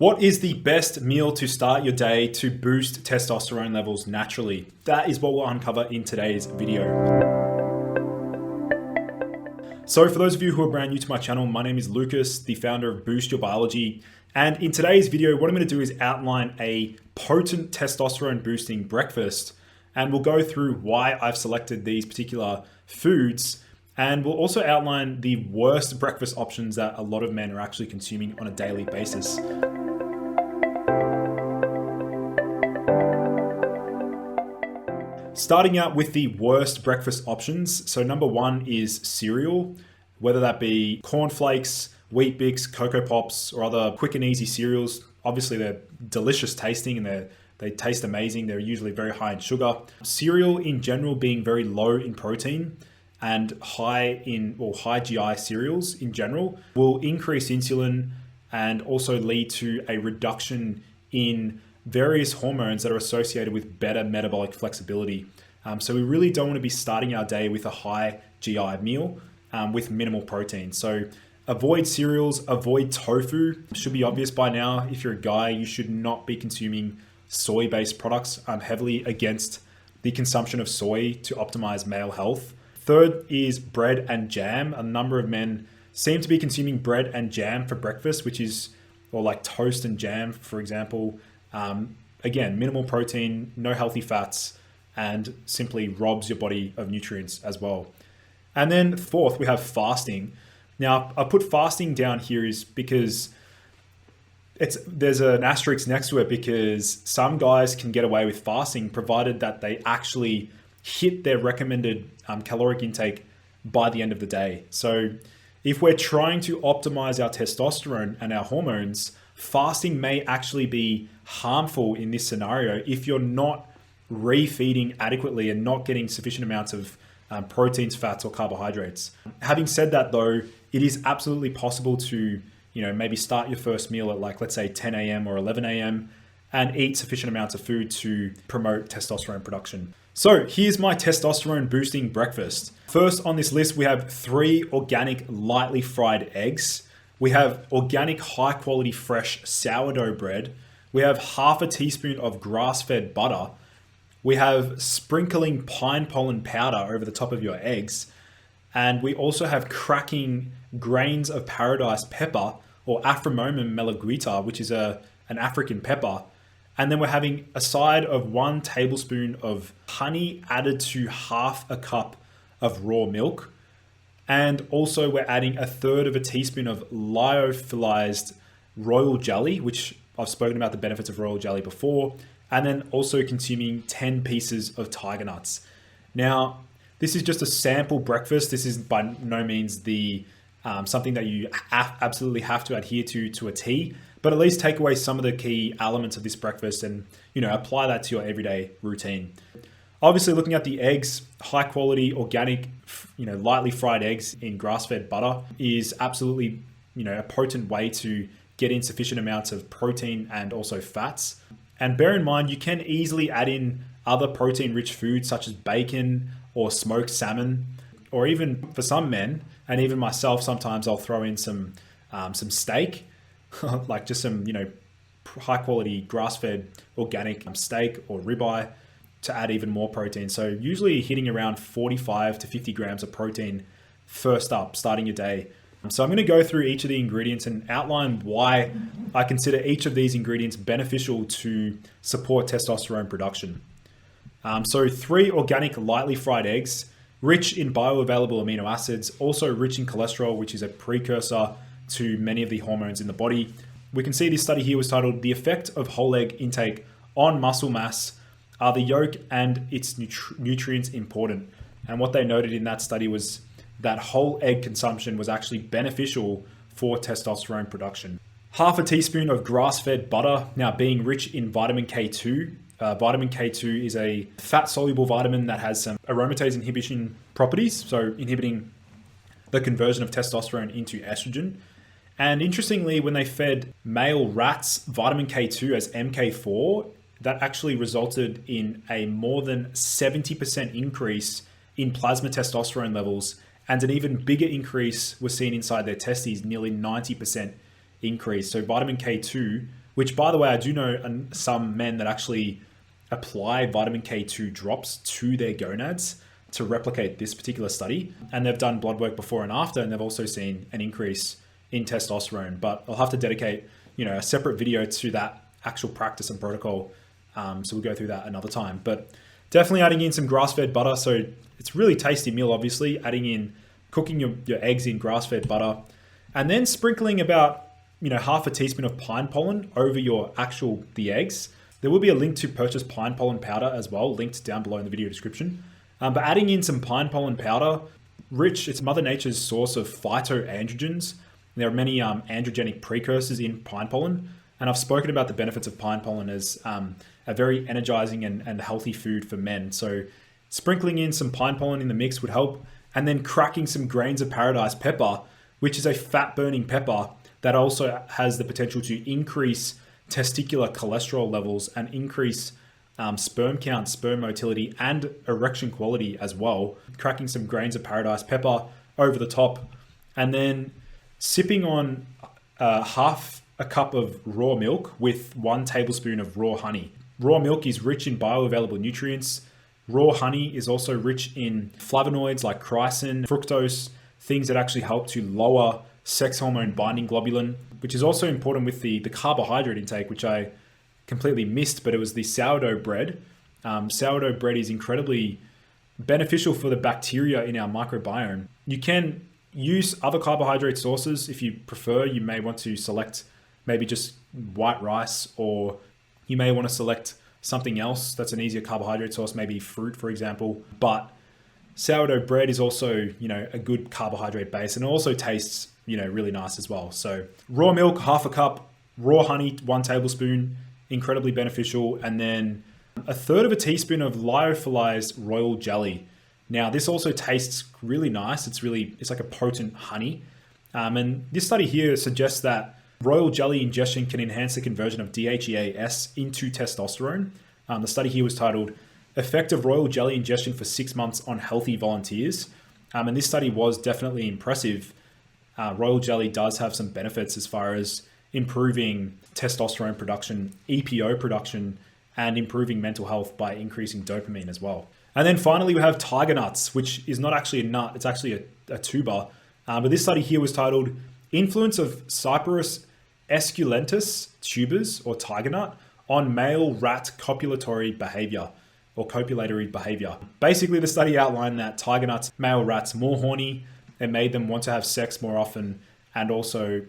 What is the best meal to start your day to boost testosterone levels naturally? That is what we'll uncover in today's video. So for those of you who are brand new to my channel, my name is Lucas, the founder of Boost Your Biology. And in today's video, what I'm going to do is outline a potent testosterone boosting breakfast. And we'll go through why I've selected these particular foods. And we'll also outline the worst breakfast options that a lot of men are actually consuming on a daily basis. Starting out with the worst breakfast options. So number one is cereal, whether that be cornflakes, Wheat Bix, Cocoa Pops, or other quick and easy cereals. Obviously they're delicious tasting and they taste amazing. They're usually very high in sugar. Cereal in general being very low in protein and high GI cereals in general will increase insulin and also lead to a reduction in various hormones that are associated with better metabolic flexibility. So we really don't want to be starting our day with a high GI meal with minimal protein. So avoid cereals, avoid tofu. Should be obvious by now. If you're a guy, you should not be consuming soy-based products. I'm heavily against the consumption of soy to optimize male health. Third is bread and jam. A number of men seem to be consuming bread and jam for breakfast, or like toast and jam, for example. Again, minimal protein, no healthy fats, and simply robs your body of nutrients as well. And then fourth, we have fasting. Now, I put fasting down here is because there's an asterisk next to it because some guys can get away with fasting provided that they actually hit their recommended caloric intake by the end of the day. So if we're trying to optimize our testosterone and our hormones, fasting may actually be harmful in this scenario if you're not refeeding adequately and not getting sufficient amounts of proteins, fats, or carbohydrates. Having said that though, it is absolutely possible to maybe start your first meal at let's say 10 a.m. or 11 a.m. and eat sufficient amounts of food to promote testosterone production. So here's my testosterone boosting breakfast. First on this list, we have 3 organic lightly fried eggs. We have organic high quality fresh sourdough bread. We have half a teaspoon of grass-fed butter. We have sprinkling pine pollen powder over the top of your eggs. And we also have cracking grains of paradise pepper or Aframomum melaguita, which is an African pepper. And then we're having a side of 1 tablespoon of honey added to half a cup of raw milk. And also we're adding 1/3 of a teaspoon of lyophilized royal jelly, which I've spoken about the benefits of royal jelly before. And then also consuming 10 pieces of tiger nuts. Now, this is just a sample breakfast. This is by no means something that you absolutely have to adhere to a T, but at least take away some of the key elements of this breakfast and apply that to your everyday routine. Obviously, looking at the eggs, high quality, organic, lightly fried eggs in grass-fed butter is absolutely a potent way to get in sufficient amounts of protein and also fats. And bear in mind, you can easily add in other protein-rich foods such as bacon or smoked salmon, or even for some men, and even myself, sometimes I'll throw in some steak, like just some high-quality grass-fed organic steak or ribeye to add even more protein. So usually hitting around 45 to 50 grams of protein first up, starting your day. So I'm going to go through each of the ingredients and outline why I consider each of these ingredients beneficial to support testosterone production. So 3 organic lightly fried eggs, rich in bioavailable amino acids, also rich in cholesterol, which is a precursor to many of the hormones in the body. We can see this study here was titled "The Effect of Whole Egg Intake on Muscle Mass. Are the yolk and its nutrients important?" And what they noted in that study was that whole egg consumption was actually beneficial for testosterone production. Half a teaspoon of grass-fed butter, now being rich in vitamin K2. Vitamin K2 is a fat-soluble vitamin that has some aromatase inhibition properties, so inhibiting the conversion of testosterone into estrogen. And interestingly, when they fed male rats vitamin K2 as MK4, that actually resulted in a more than 70% increase in plasma testosterone levels, and an even bigger increase was seen inside their testes, nearly 90% increase. So vitamin K2 which by the way, I do know some men that actually apply vitamin K2 drops to their gonads to replicate this particular study. And they've done blood work before and after, and they've also seen an increase in testosterone. But I'll have to dedicate, a separate video to that actual practice and protocol. So we'll go through that another time. But definitely adding in some grass-fed butter. So it's really tasty meal, obviously. Cooking your eggs in grass-fed butter, and then sprinkling about half a teaspoon of pine pollen over the eggs. There will be a link to purchase pine pollen powder as well, linked down below in the video description. But adding in some pine pollen powder, it's Mother Nature's source of phytoandrogens. There are many androgenic precursors in pine pollen, and I've spoken about the benefits of pine pollen as a very energizing and healthy food for men. So sprinkling in some pine pollen in the mix would help, and then cracking some grains of paradise pepper, which is a fat-burning pepper that also has the potential to increase testicular cholesterol levels and increase sperm count, sperm motility, and erection quality as well. Cracking some grains of paradise pepper over the top, and then sipping on half a cup of raw milk with 1 tablespoon of raw honey. Raw milk is rich in bioavailable nutrients. Raw honey is also rich in flavonoids like chrysin, fructose, things that actually help to lower sex hormone binding globulin, which is also important with the carbohydrate intake, which I completely missed, but it was the sourdough bread. Sourdough bread is incredibly beneficial for the bacteria in our microbiome. You can use other carbohydrate sources if you prefer. You may want to select maybe just white rice, or you may want to select something else that's an easier carbohydrate source, maybe fruit, for example. But sourdough bread is also, a good carbohydrate base, and it also tastes, really nice as well. So raw milk, half a cup, raw honey, 1 tablespoon, incredibly beneficial. And then 1/3 teaspoon of lyophilized royal jelly. Now, this also tastes really nice. It's like a potent honey. And this study here suggests that royal jelly ingestion can enhance the conversion of DHEAS into testosterone. The study here was titled Effect of Royal Jelly Ingestion for 6 Months on Healthy Volunteers. And this study was definitely impressive. Royal jelly does have some benefits as far as improving testosterone production, EPO production, and improving mental health by increasing dopamine as well. And then finally, we have tiger nuts, which is not actually a nut, it's actually a tuber. But this study here was titled Influence of Cyperus esculentus tubers, or tiger nut, on male rat copulatory behavior, or copulatory behavior. Basically, the study outlined that tiger nuts made male rats more horny. It made them want to have sex more often, and also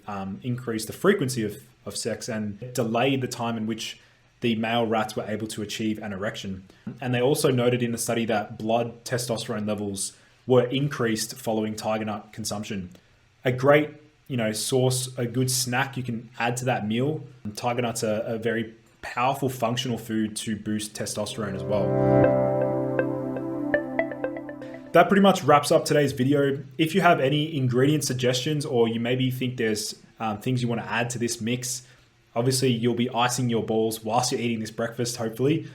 increased the frequency of sex, and delayed the time in which the male rats were able to achieve an erection. And they also noted in the study that blood testosterone levels were increased following tiger nut consumption. A great, source, a good snack you can add to that meal. And tiger nuts are a very powerful functional food to boost testosterone as well. That pretty much wraps up today's video. If you have any ingredient suggestions, or you maybe think there's things you want to add to this mix, obviously you'll be icing your balls whilst you're eating this breakfast, hopefully,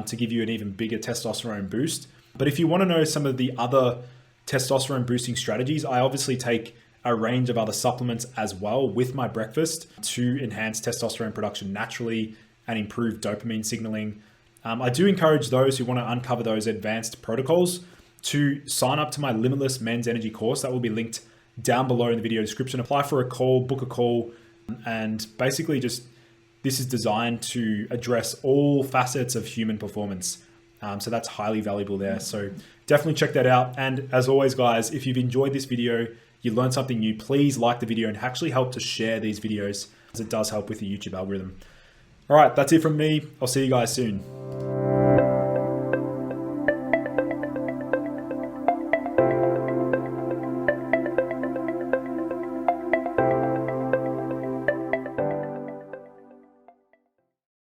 to give you an even bigger testosterone boost. But if you want to know some of the other testosterone boosting strategies, I obviously take a range of other supplements as well with my breakfast to enhance testosterone production naturally and improve dopamine signaling. I do encourage those who want to uncover those advanced protocols to sign up to my Limitless Men's Energy course. That will be linked down below in the video description. Apply for a call, book a call, and basically this is designed to address all facets of human performance. So that's highly valuable there. So definitely check that out. And as always, guys, if you've enjoyed this video, you learned something new, please like the video and actually help to share these videos, as it does help with the YouTube algorithm. All right, that's it from me. I'll see you guys soon.